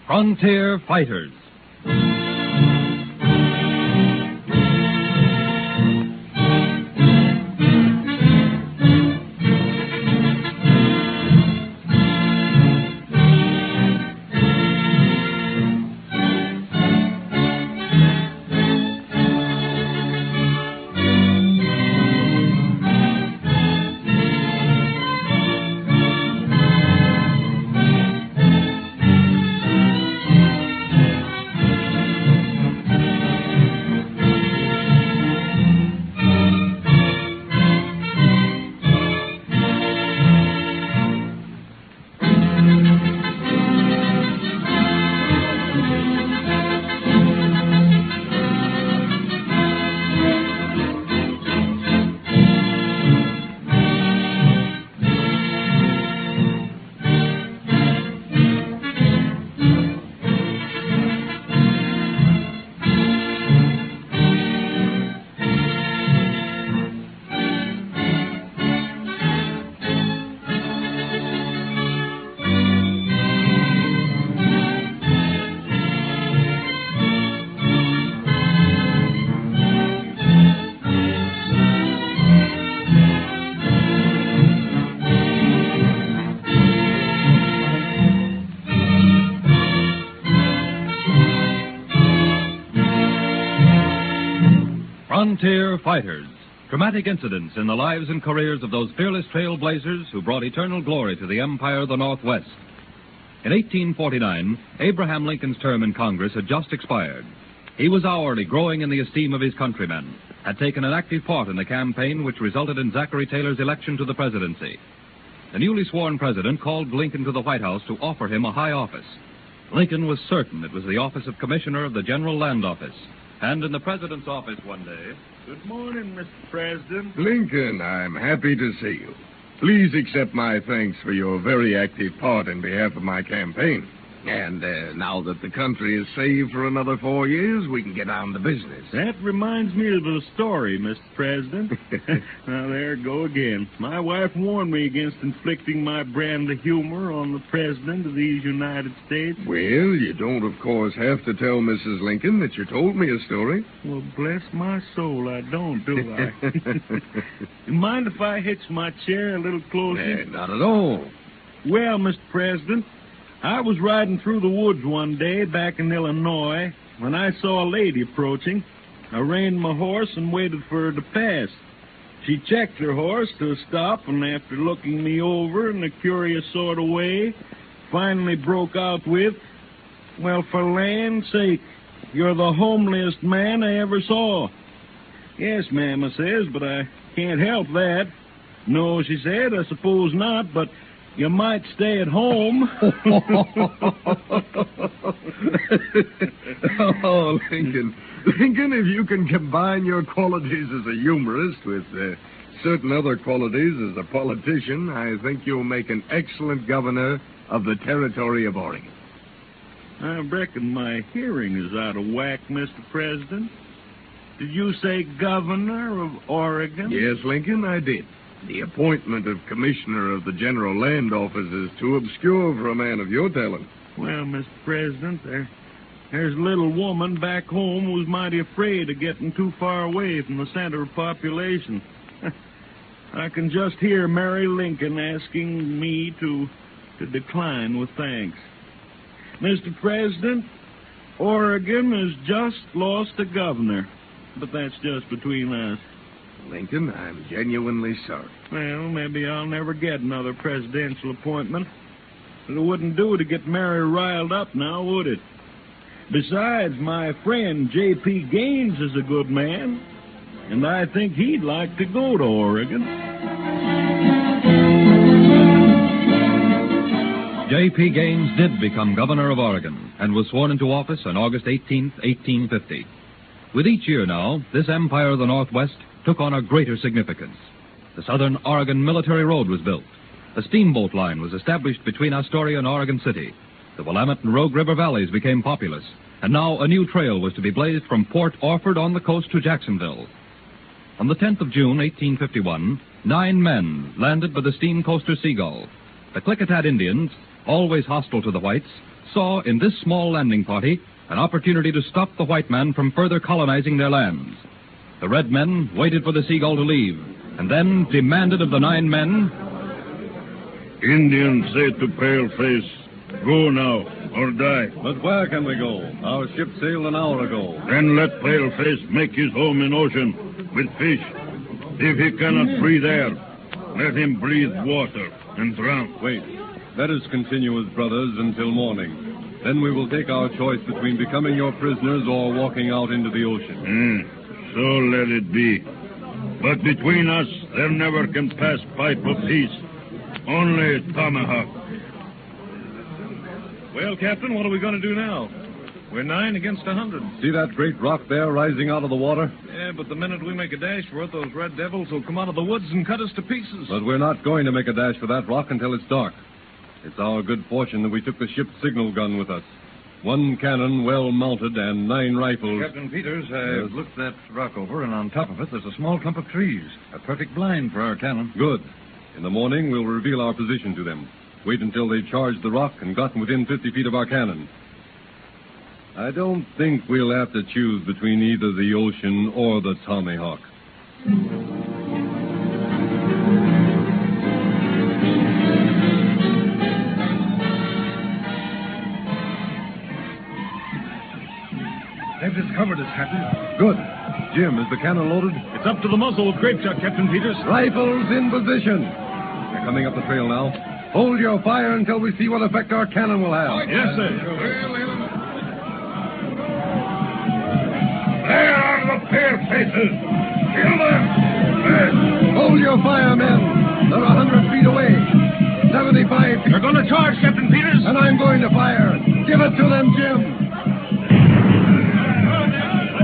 Frontier Fighters. Frontier Fighters. Dramatic incidents in the lives and careers of those fearless trailblazers who brought eternal glory to the Empire of the Northwest. In 1849, Abraham Lincoln's term in Congress had just expired. He was hourly growing in the esteem of his countrymen, had taken an active part in the campaign which resulted in Zachary Taylor's election to the presidency. The newly sworn president called Lincoln to the White House to offer him a high office. Lincoln was certain it was the office of Commissioner of the General Land Office. And in the president's office one day... Good morning, Mr. President. Lincoln, I'm happy to see you. Please accept my thanks for your very active part in behalf of my campaign. And now that the country is saved for another 4 years, we can get on to business. That reminds me of a story, Mr. President. Now, there I go again. My wife warned me against inflicting my brand of humor on the President of these United States. Well, you don't, of course, have to tell Mrs. Lincoln that you told me a story. Well, bless my soul, I don't, do I? You mind if I hitch my chair a little closer? Not at all. Well, Mr. President, I was riding through the woods one day back in Illinois when I saw a lady approaching. I reined my horse and waited for her to pass. She checked her horse to a stop, and after looking me over in a curious sort of way, finally broke out with, "Well, for land's sake, you're the homeliest man I ever saw." "Yes, ma'am," I says, "but I can't help that." "No," she said, "I suppose not, but you might stay at home." Oh, Lincoln. Lincoln, if you can combine your qualities as a humorist with certain other qualities as a politician, I think you'll make an excellent governor of the territory of Oregon. I reckon my hearing is out of whack, Mr. President. Did you say governor of Oregon? Yes, Lincoln, I did. The appointment of Commissioner of the General Land Office is too obscure for a man of your talent. Well, Mr. President, there's a little woman back home who's mighty afraid of getting too far away from the center of population. I can just hear Mary Lincoln asking me to decline with thanks. Mr. President, Oregon has just lost a governor, but that's just between us. Lincoln, I'm genuinely sorry. Well, maybe I'll never get another presidential appointment. But it wouldn't do to get Mary riled up now, would it? Besides, my friend J.P. Gaines is a good man, and I think he'd like to go to Oregon. J.P. Gaines did become governor of Oregon and was sworn into office on August 18th, 1850. With each year now, this Empire of the Northwest took on a greater significance. The Southern Oregon Military Road was built. A steamboat line was established between Astoria and Oregon City. The Willamette and Rogue River valleys became populous, and now a new trail was to be blazed from Port Orford on the coast to Jacksonville. On the 10th of June, 1851, 9 men landed by the steam coaster Seagull. The Klickitat Indians, always hostile to the whites, saw in this small landing party an opportunity to stop the white man from further colonizing their lands. The red men waited for the Seagull to leave, and then demanded of the 9 men... Indians say to Paleface, go now, or die. But where can we go? Our ship sailed an hour ago. Then let Paleface make his home in ocean, with fish. If he cannot breathe air, let him breathe water and drown. Wait. Let us continue as brothers until morning. Then we will take our choice between becoming your prisoners or walking out into the ocean. So let it be. But between us, there never can pass pipe of peace. Only tomahawk. Well, Captain, what are we going to do now? We're 9 against 100. See that great rock there rising out of the water? Yeah, but the minute we make a dash for it, those red devils will come out of the woods and cut us to pieces. But we're not going to make a dash for that rock until it's dark. It's our good fortune that we took the ship's signal gun with us. 1 cannon well mounted and 9 rifles. Captain Peters, I've looked that rock over, and on top of it there's a small clump of trees. A perfect blind for our cannon. Good. In the morning, we'll reveal our position to them. Wait until they charged the rock and gotten within 50 feet of our cannon. I don't think we'll have to choose between either the ocean or the tomahawk. They've discovered us, Captain. Good. Jim, is the cannon loaded? It's up to the muzzle with grape shot, Captain Peters. Rifles in position. They're coming up the trail now. Hold your fire until we see what effect our cannon will have. Yes, sir. There are the Palefaces. Kill them. Hold your fire, men. They're 100 feet away. 75 feet. They're going to charge, Captain Peters. And I'm going to fire. Give it to them, Jim.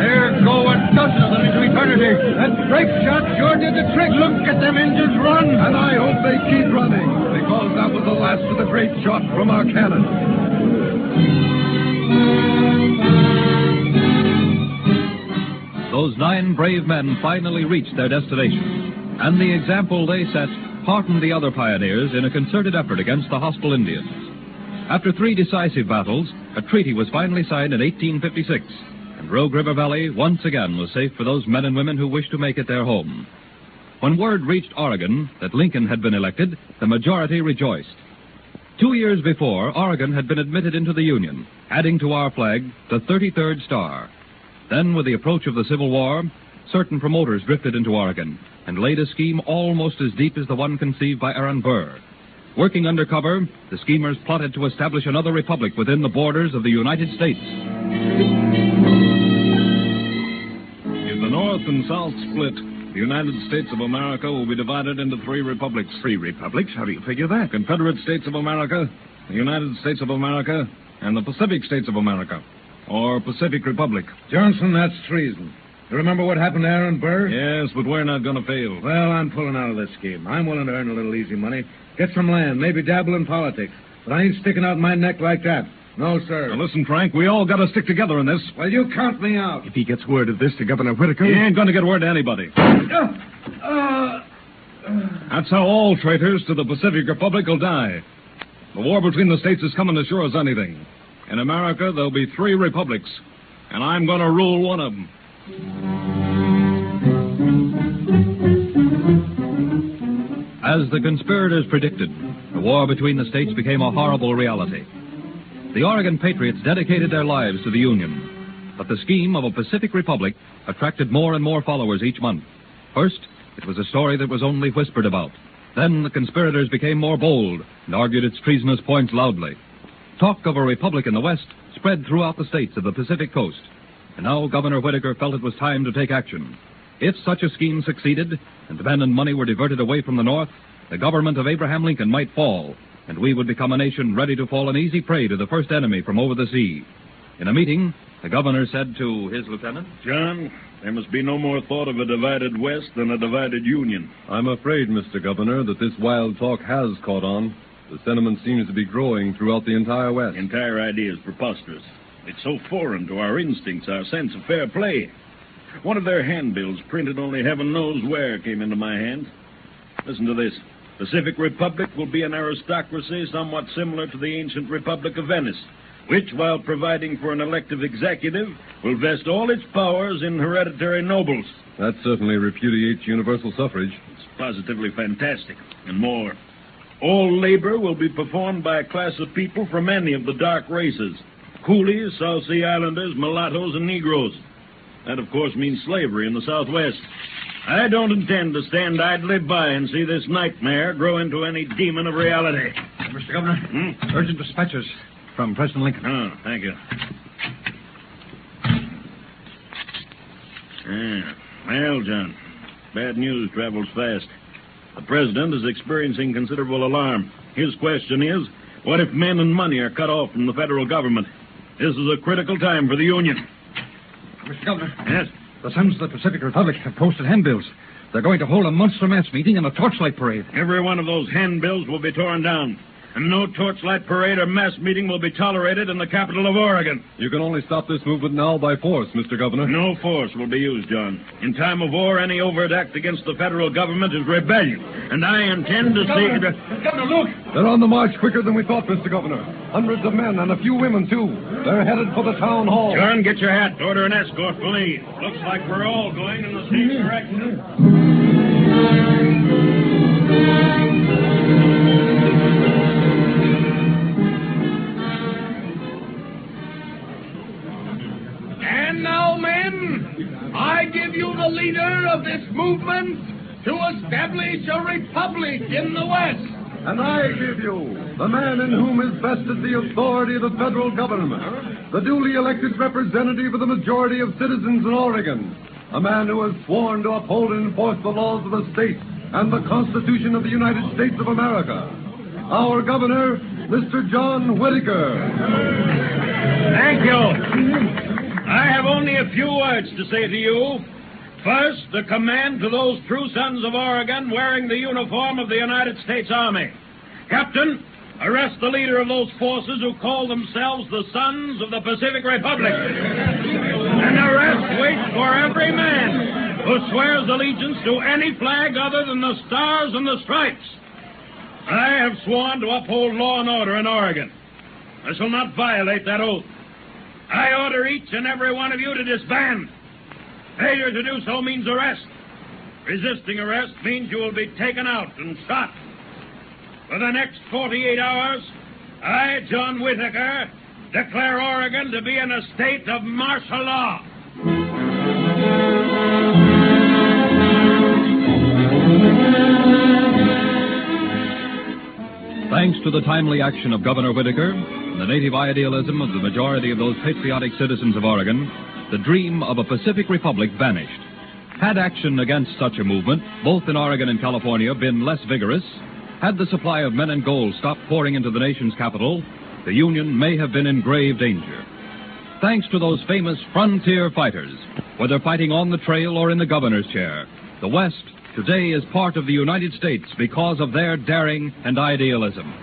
There go a dozen of them into eternity. That grape shot sure did the trick. Look at them engines run. And I hope they keep running, because that was the last of the grape shot from our cannon. Those 9 brave men finally reached their destination, and the example they set heartened the other pioneers in a concerted effort against the hostile Indians. After 3 decisive battles, a treaty was finally signed in 1856, and Rogue River Valley once again was safe for those men and women who wished to make it their home. When word reached Oregon that Lincoln had been elected, the majority rejoiced. 2 years before, Oregon had been admitted into the Union, adding to our flag the 33rd star. Then, with the approach of the Civil War, certain promoters drifted into Oregon and laid a scheme almost as deep as the one conceived by Aaron Burr. Working undercover, the schemers plotted to establish another republic within the borders of the United States. If the North and South split, the United States of America will be divided into 3 republics. 3 republics? How do you figure that? Confederate States of America, the United States of America, and the Pacific States of America, or Pacific Republic. Johnson, that's treason. You remember what happened to Aaron Burr? Yes, but we're not going to fail. Well, I'm pulling out of this scheme. I'm willing to earn a little easy money, get some land, maybe dabble in politics. But I ain't sticking out my neck like that. No, sir. Now, listen, Frank, we all got to stick together in this. Well, you count me out. If he gets word of this to Governor Whitaker... He ain't going to get word to anybody. That's how all traitors to the Pacific Republic will die. The war between the states is coming as sure as anything. In America, there'll be 3 republics, and I'm going to rule one of them. As the conspirators predicted, the war between the states became a horrible reality. The Oregon Patriots dedicated their lives to the Union, but the scheme of a Pacific Republic attracted more and more followers each month. First, it was a story that was only whispered about. Then the conspirators became more bold and argued its treasonous points loudly. Talk of a republic in the West spread throughout the states of the Pacific coast, and now Governor Whitaker felt it was time to take action. If such a scheme succeeded, and men and money were diverted away from the North, the government of Abraham Lincoln might fall, and we would become a nation ready to fall an easy prey to the first enemy from over the sea. In a meeting, the governor said to his lieutenant, John, there must be no more thought of a divided West than a divided Union. I'm afraid, Mr. Governor, that this wild talk has caught on. The sentiment seems to be growing throughout the entire West. The entire idea is preposterous. It's so foreign to our instincts, our sense of fair play. One of their handbills, printed only heaven knows where, came into my hands. Listen to this. Pacific Republic will be an aristocracy somewhat similar to the ancient Republic of Venice, which, while providing for an elective executive, will vest all its powers in hereditary nobles. That certainly repudiates universal suffrage. It's positively fantastic. And more, all labor will be performed by a class of people from any of the dark races: coolies, South Sea Islanders, mulattoes, and Negroes. That, of course, means slavery in the Southwest. I don't intend to stand idly by and see this nightmare grow into any demon of reality. Mr. Governor, urgent dispatches from President Lincoln. Oh, thank you. Well, John, bad news travels fast. The president is experiencing considerable alarm. His question is, what if men and money are cut off from the federal government? This is a critical time for the Union. Mr. Governor. Yes? The Sons of the Pacific Republic have posted handbills. They're going to hold a monster mass meeting and a torchlight parade. Every one of those handbills will be torn down. And no torchlight parade or mass meeting will be tolerated in the capital of Oregon. You can only stop this movement now by force, Mr. Governor. No force will be used, John. In time of war, any overt act against the federal government is rebellion. And I intend to see... Governor, look! They're on the march quicker than we thought, Mr. Governor. Hundreds of men and a few women, too. They're headed for the town hall. John, get your hat. Order an escort for me. Looks like we're all going in the same direction. And now, men, I give you the leader of this movement to establish a republic in the West. And I give you the man in whom is vested the authority of the federal government, the duly elected representative of the majority of citizens in Oregon, a man who has sworn to uphold and enforce the laws of the state and the Constitution of the United States of America, our governor, Mr. John Whitaker. Thank you. I have only a few words to say to you. First, the command to those true sons of Oregon wearing the uniform of the United States Army. Captain, arrest the leader of those forces who call themselves the Sons of the Pacific Republic. And arrest waits for every man who swears allegiance to any flag other than the Stars and the Stripes. I have sworn to uphold law and order in Oregon. I shall not violate that oath. I order each and every one of you to disband. Failure to do so means arrest. Resisting arrest means you will be taken out and shot. For the next 48 hours, I, John Whitaker, declare Oregon to be in a state of martial law. Thanks to the timely action of Governor Whitaker and the native idealism of the majority of those patriotic citizens of Oregon, the dream of a Pacific Republic vanished. Had action against such a movement, both in Oregon and California, been less vigorous, had the supply of men and gold stopped pouring into the nation's capital, the Union may have been in grave danger. Thanks to those famous frontier fighters, whether fighting on the trail or in the governor's chair, the West today is part of the United States because of their daring and idealism.